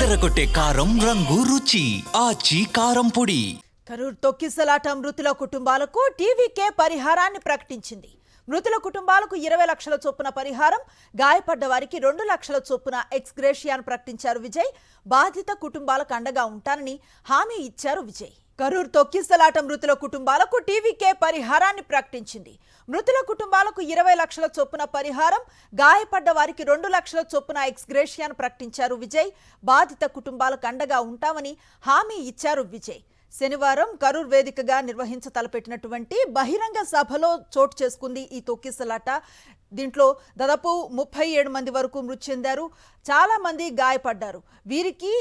అదరగొట్టే కారం రంగు రుచి ఆచి కారం పొడి. కరూర్ తొక్కిసలాట మృతుల కుటుంబాలకు టీవీకే పరిహారాన్ని ప్రకటించింది. మృతుల కుటుంబాలకు 20 లక్షల చొప్పున పరిహారం, గాయపడ్డ వారికి 2 లక్షల చొప్పున ఎక్స్గ్రేషియాను ప్రకటించారు విజయ్. బాధిత కుటుంబాలకు అండగా ఉంటానని హామీ ఇచ్చారు విజయ్. కరూర్ తొక్కిసలాట మృతుల కుటుంబాలకు టీవీకే పరిహారాన్ని ప్రకటించింది. మృతుల కుటుంబాలకు 20 లక్షల చొప్పున పరిహారం, గాయపడ్డ వారికి 2 లక్షల చొప్పున ఎక్స్గ్రేషియాను ప్రకటించారు విజయ్. బాధిత కుటుంబాలకు అండగా ఉంటామని హామీ ఇచ్చారు విజయ్. శనివారం కరూర్ వేదికగా నిర్వహించతలపెట్టినటువంటి బహిరంగ సభలో చోటు చేసుకుంది ఈ తొక్కిసలాట. దీంట్లో దాదాపు 37 మంది వరకు మృతి చెందారు, చాలా మంది గాయపడ్డారు. వీరికి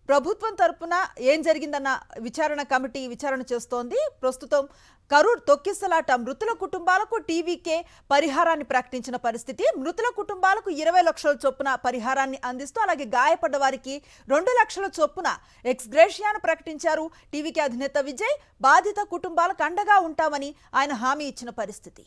ప్రభుత్వం తరపున ఏం జరిగిందన్న విచారణ కమిటీ విచారణ చేస్తోంది. ప్రస్తుతం కరూర్ తొక్కిసలాట మృతుల కుటుంబాలకు టీవీకే పరిహారాన్ని ప్రకటించిన పరిస్థితి. మృతుల కుటుంబాలకు 20 లక్షల చొప్పున పరిహారాన్ని అందిస్తూ, అలాగే గాయపడ్డ వారికి 2 లక్షల చొప్పున ఎక్స్గ్రేషియాను ప్రకటించారు టీవీకే అధినేత విజయ్. బాధిత కుటుంబాలకు అండగా ఉంటామని ఆయన హామీ ఇచ్చిన పరిస్థితి.